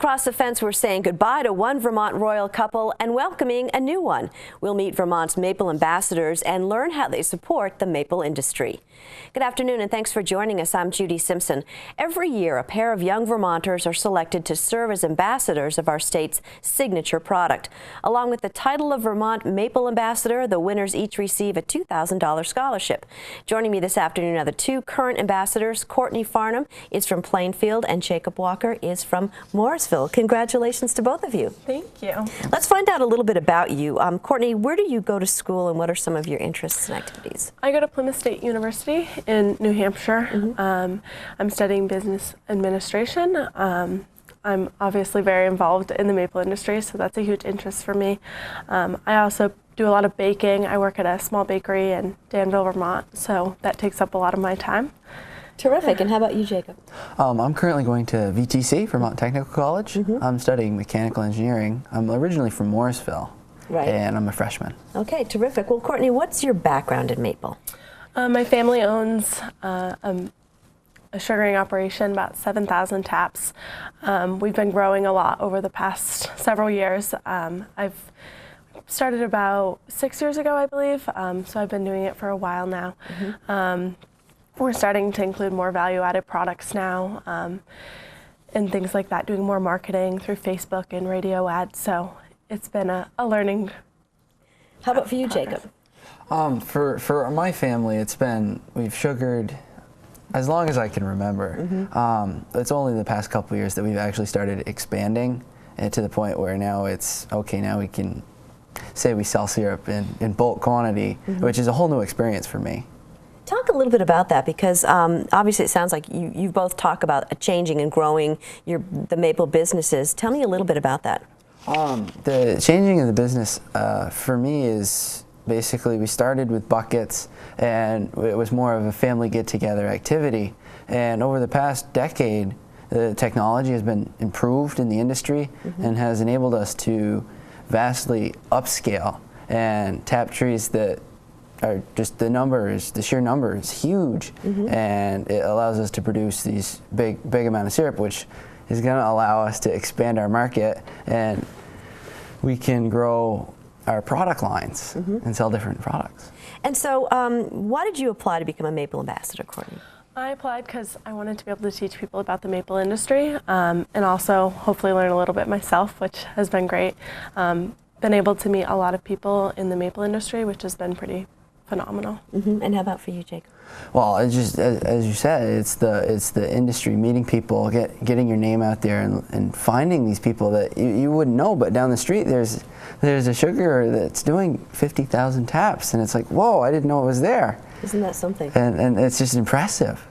across the fence, we're saying goodbye to one Vermont royal couple and welcoming a new one. We'll meet Vermont's maple ambassadors and learn how they support the maple industry. Good afternoon and thanks for joining us. I'm Judy Simpson. Every year, a pair of young Vermonters are selected to serve as ambassadors of our state's signature product. Along with the title of Vermont Maple Ambassador, the winners each receive a $2,000 scholarship. Joining me this afternoon are the two current ambassadors. Courtney Farnham is from Plainfield and Jacob Walker is from Morrisville. Congratulations to both of you. Thank you. Let's find out a little bit about you. Courtney, where do you go to school and what are some of your interests and activities? I go to Plymouth State University in New Hampshire. I'm studying business administration. I'm obviously very involved in the maple industry, so that's a huge interest for me. I also do a lot of baking. I work at a small bakery in Danville, Vermont, so that takes up a lot of my time. Terrific. And how about you, Jacob? I'm currently going to VTC, Vermont Technical College. I'm studying mechanical engineering. I'm originally from Morrisville, and I'm a freshman. Okay, terrific. Well, Courtney, what's your background in maple? My family owns a sugaring operation, about 7,000 taps. We've been growing a lot over the past several years. I've started about 6 years ago, I believe, so I've been doing it for a while now. We're starting to include more value-added products now and things like that, doing more marketing through Facebook and radio ads, so it's been a learning How about for you, Jacob? For my family, we've sugared as long as I can remember. It's only the past couple years that we've actually started expanding to the point where now it's, okay, now we can say we sell syrup in bulk quantity, which is a whole new experience for me. Talk a little bit about that because obviously it sounds like you both talk about changing and growing the maple businesses. Tell me a little bit about that. The changing of the business for me is basically we started with buckets and it was more of a family get-together activity, and over the past decade the technology has been improved in the industry and has enabled us to vastly upscale and tap trees that are just the sheer number is huge, and it allows us to produce these big amount of syrup, which is going to allow us to expand our market, and we can grow our product lines and sell different products. And so why did you apply to become a maple ambassador, Courtney? I applied because I wanted to be able to teach people about the maple industry and also hopefully learn a little bit myself, which has been great. Been able to meet a lot of people in the maple industry, which has been pretty phenomenal. And how about for you, Jacob? Well, it's just as you said, it's the industry, meeting people, getting your name out there, and finding these people that you wouldn't know. But down the street, there's a sugar that's doing 50,000 taps, and it's like, whoa, I didn't know it was there. Isn't that something? And it's just impressive.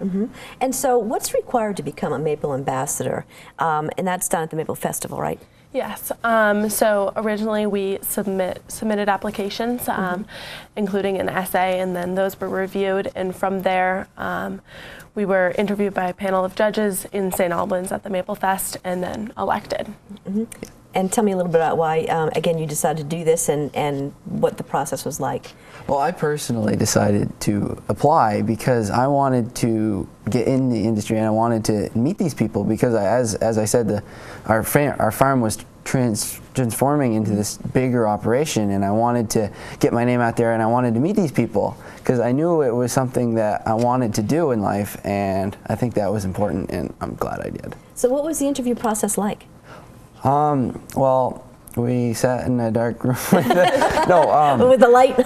And so, what's required to become a maple ambassador? And that's done at the Maple Festival, right? Yes. So originally we submitted applications, including an essay, and then those were reviewed. And from there, we were interviewed by a panel of judges in St. Albans at the Maple Fest, and then elected. And tell me a little bit about why, again, you decided to do this and what the process was like. Well, I personally decided to apply because I wanted to get in the industry and I wanted to meet these people because, as I said, our farm was transforming into this bigger operation, and I wanted to get my name out there and I wanted to meet these people because I knew it was something that I wanted to do in life, and I think that was important, and I'm glad I did. So what was the interview process like? Well, we sat in a dark room with with the light?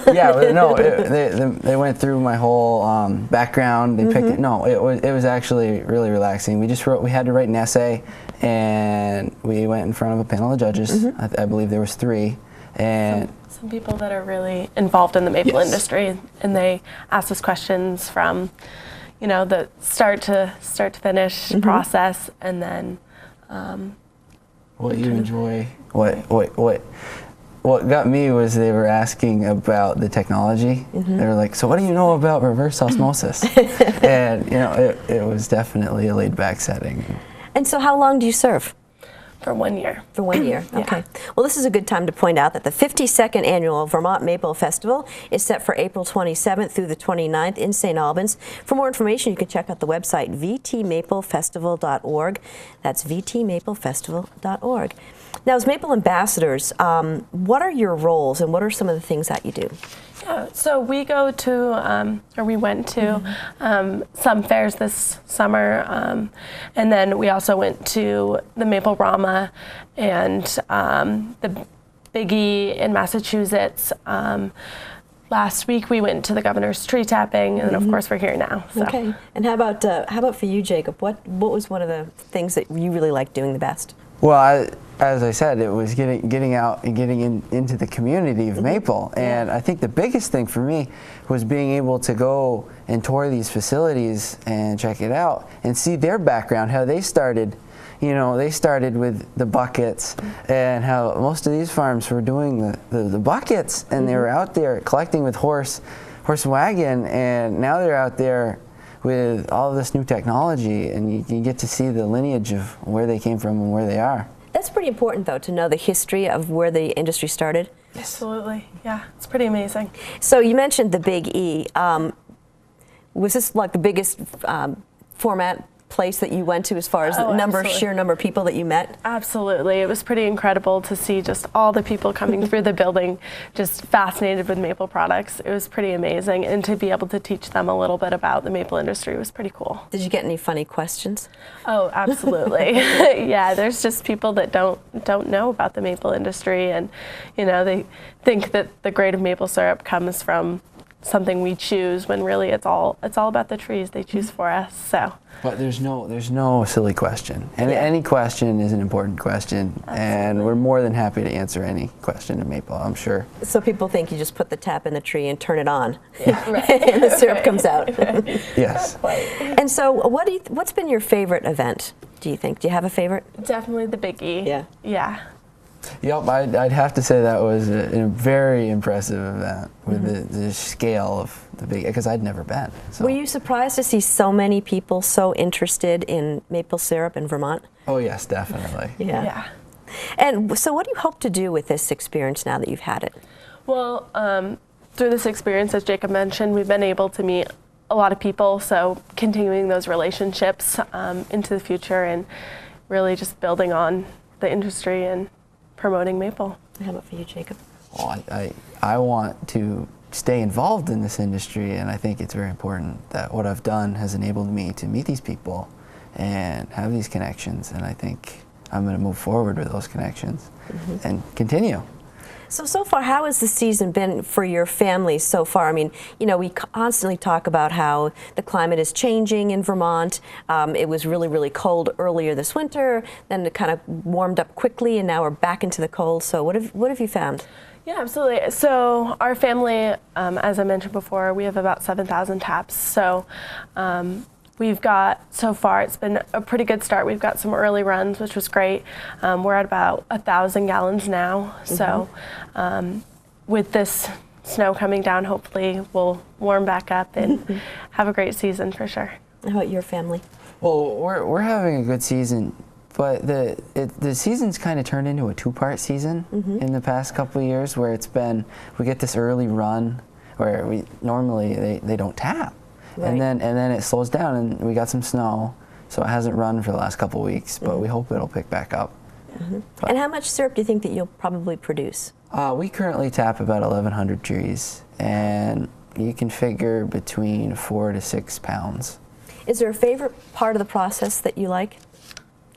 They went through my whole background. They picked it. No, it was actually really relaxing. We had to write an essay, and we went in front of a panel of judges. I believe there was 3, and some people that are really involved in the maple industry, and they asked us questions from, the start to finish process, and then. What you enjoy? What got me was they were asking about the technology. They were like, "So what do you know about reverse osmosis?" And it was definitely a laid-back setting. And so, how long do you serve? For 1 year. For 1 year, Yeah. okay. Well, this is a good time to point out that the 52nd Annual Vermont Maple Festival is set for April 27th through the 29th in St. Albans. For more information, you can check out the website vtmaplefestival.org. That's vtmaplefestival.org. Now, as Maple Ambassadors, what are your roles and what are some of the things that you do? Yeah, so we go to, or we went to some fairs this summer, and then we also went to the Maple Rama and the Biggie in Massachusetts. Last week we went to the governor's tree tapping, and then of course we're here now. So. Okay. And how about for you, Jacob? What was one of the things that you really liked doing the best? Well, as I said, it was getting out and getting into the community of Maple. And I think the biggest thing for me was being able to go and tour these facilities and check it out and see their background, how they started. You know, they started with the buckets and how most of these farms were doing the buckets, and they were out there collecting with horse and wagon, and now they're out there with all of this new technology, and you get to see the lineage of where they came from and where they are. That's pretty important, though, to know the history of where the industry started. Absolutely, yeah, it's pretty amazing. So you mentioned the Big E. Was this like the biggest format place that you went to as far as the sheer number of people that you met? Absolutely. It was pretty incredible to see just all the people coming through the building, just fascinated with maple products. It was pretty amazing, and to be able to teach them a little bit about the maple industry was pretty cool. Did you get any funny questions? Oh, absolutely. Yeah, there's just people that don't know about the maple industry, and they think that the grade of maple syrup comes from something we choose, when really it's all about the trees they choose for us. So. But there's no silly question. And any question is an important question. Absolutely. And we're more than happy to answer any question in Maple, I'm sure. So people think you just put the tap in the tree and turn it on, Right. and the syrup comes out. Yes. And so what's been your favorite event, do you think? Do you have a favorite? Definitely the Biggie. Yeah. Yeah. Yep, I'd have to say that was a very impressive event with the scale of the big, because I'd never been. So. Were you surprised to see so many people so interested in maple syrup in Vermont? Oh yes, definitely. Yeah. And so what do you hope to do with this experience now that you've had it? Well, through this experience, as Jacob mentioned, we've been able to meet a lot of people, so continuing those relationships into the future and really just building on the industry and promoting maple. How about for you, Jacob? Well, I want to stay involved in this industry, and I think it's very important that what I've done has enabled me to meet these people and have these connections, and I think I'm going to move forward with those connections and continue. So far, how has the season been for your family so far? I mean, we constantly talk about how the climate is changing in Vermont. It was really, really cold earlier this winter, then it kind of warmed up quickly, and now we're back into the cold. So what have you found? Yeah, absolutely. So our family, as I mentioned before, we have about 7,000 taps. So we've got, so far, it's been a pretty good start. We've got some early runs, which was great. We're at about 1,000 gallons now. So with this snow coming down, hopefully we'll warm back up and have a great season for sure. How about your family? Well, we're having a good season, but the season's kind of turned into a two-part season in the past couple of years, where we get this early run where normally they don't tap. Right. And then it slows down, and we got some snow, so it hasn't run for the last couple of weeks, but we hope it'll pick back up. And how much syrup do you think that you'll probably produce? We currently tap about 1,100 trees, and you can figure between 4 to 6 pounds. Is there a favorite part of the process that you like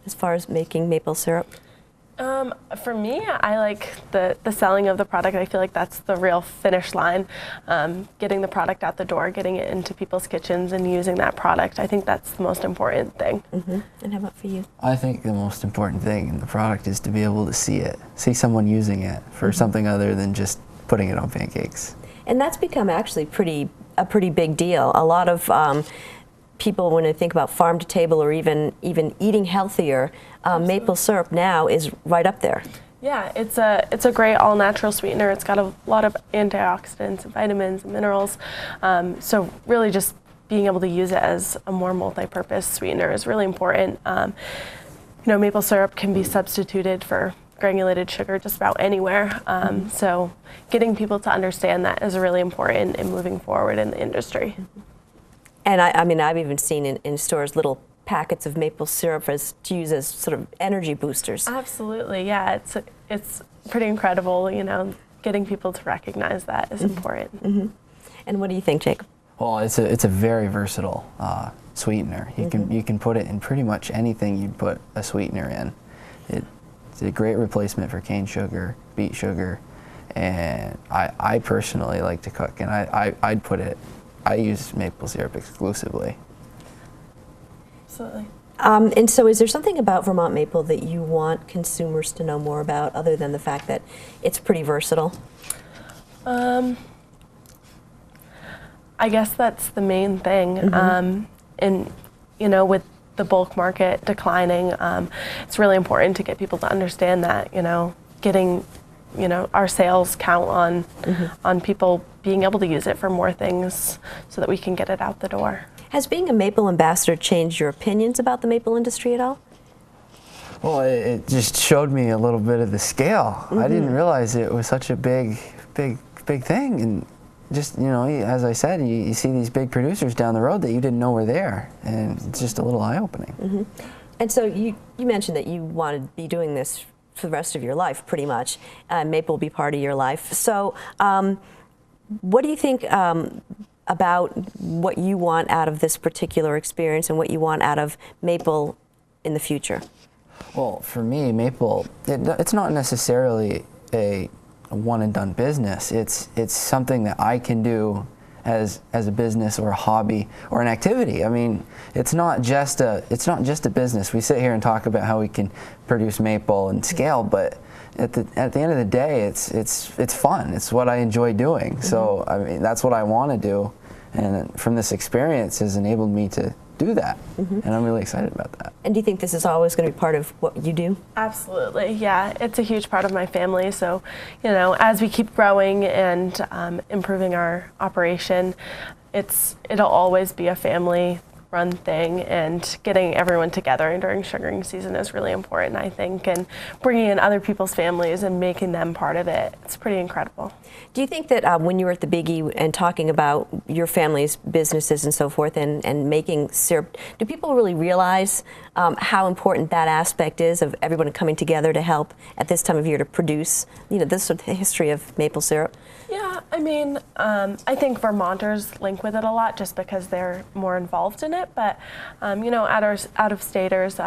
as far as making maple syrup? For me, I like the selling of the product. I feel like that's the real finish line. Getting the product out the door, getting it into people's kitchens and using that product. I think that's the most important thing. And how about for you? I think the most important thing in the product is to be able to see someone using it for something other than just putting it on pancakes. And that's become actually a pretty big deal. A lot of people, when they think about farm to table or even eating healthier, maple syrup now is right up there. Yeah, it's a great all-natural sweetener. It's got a lot of antioxidants, and vitamins, and minerals. So really just being able to use it as a more multi-purpose sweetener is really important. maple syrup can be substituted for granulated sugar just about anywhere. So getting people to understand that is really important in moving forward in the industry. And I mean, I've even seen in stores little packets of maple syrup to use as sort of energy boosters. Absolutely, yeah. It's pretty incredible, getting people to recognize that is important. And what do you think, Jacob? Well, it's a very versatile sweetener. You can put it in pretty much anything you'd put a sweetener in. It's a great replacement for cane sugar, beet sugar, and I personally like to cook, and I use maple syrup exclusively. Absolutely. And so is there something about Vermont maple that you want consumers to know more about, other than the fact that it's pretty versatile? I guess that's the main thing. And with the bulk market declining, it's really important to get people to understand that, getting, our sales count on people being able to use it for more things so that we can get it out the door. Has being a maple ambassador changed your opinions about the maple industry at all? Well, it just showed me a little bit of the scale. I didn't realize it was such a big thing. And just, as I said, you see these big producers down the road that you didn't know were there, and it's just a little eye-opening. And so you mentioned that you want to be doing this for the rest of your life, pretty much. Maple will be part of your life. So what do you think about what you want out of this particular experience and what you want out of maple in the future? Well, for me, maple, it's not necessarily a one-and-done business. It's something that I can do as a business or a hobby or an activity. I mean, it's not just a business. We sit here and talk about how we can produce maple and scale, but at the end of the day, it's fun. It's what I enjoy doing. So I mean, that's what I want to do, and from this experience has enabled me to do that, and I'm really excited about that. And do you think this is always going to be part of what you do? Absolutely, yeah. It's a huge part of my family. So, as we keep growing and improving our operation, it'll always be a family-run thing, and getting everyone together during sugaring season is really important, I think, and bringing in other people's families and making them part of it. It's pretty incredible. Do you think that when you were at the Biggie and talking about your family's businesses and so forth and making syrup, do people really realize how important that aspect is of everyone coming together to help at this time of year to produce, this sort of history of maple syrup? Yeah, I mean, I think Vermonters link with it a lot just because they're more involved in it, but out-of-staters,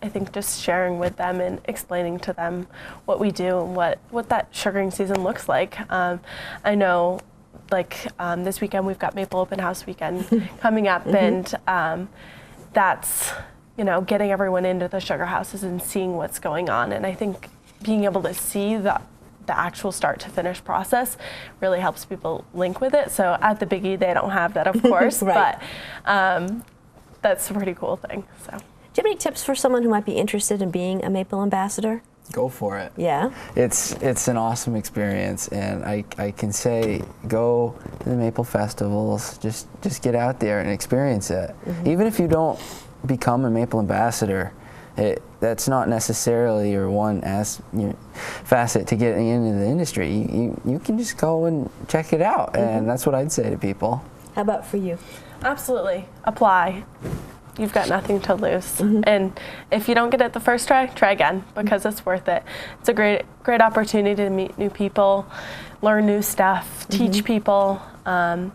I think just sharing with them and explaining to them what we do and what that sugaring season looks like. I know, this weekend we've got Maple Open House Weekend coming up, and that's, getting everyone into the sugar houses and seeing what's going on. And I think being able to see the actual start to finish process really helps people link with it. So at the Biggie, they don't have that, of course, right. But that's a pretty cool thing. So. Do you have any tips for someone who might be interested in being a maple ambassador? Go for it. Yeah. It's an awesome experience, and I can say go to the maple festivals. Just get out there and experience it. Even if you don't become a maple ambassador, that's not necessarily your facet to getting into the industry. You can just go and check it out, and that's what I'd say to people. How about for you? Absolutely. Apply. You've got nothing to lose. And if you don't get it the first try again, because it's worth it. It's a great opportunity to meet new people, learn new stuff, teach people, and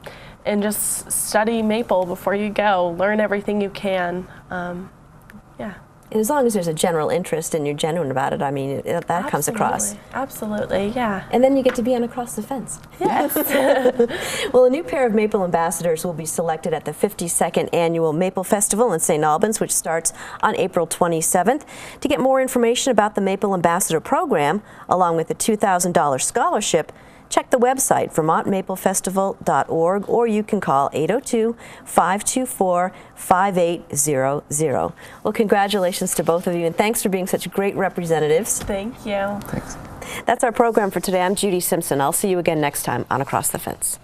just study maple before you go. Learn everything you can. Yeah. And as long as there's a general interest and you're genuine about it, I mean, that comes across. Absolutely, yeah. And then you get to be on Across the Fence. Yes. Well, a new pair of Maple Ambassadors will be selected at the 52nd Annual Maple Festival in St. Albans, which starts on April 27th. To get more information about the Maple Ambassador program, along with the $2,000 scholarship, check the website, vermontmaplefestival.org, or you can call 802-524-5800. Well, congratulations to both of you, and thanks for being such great representatives. Thank you. Thanks. That's our program for today. I'm Judy Simpson. I'll see you again next time on Across the Fence.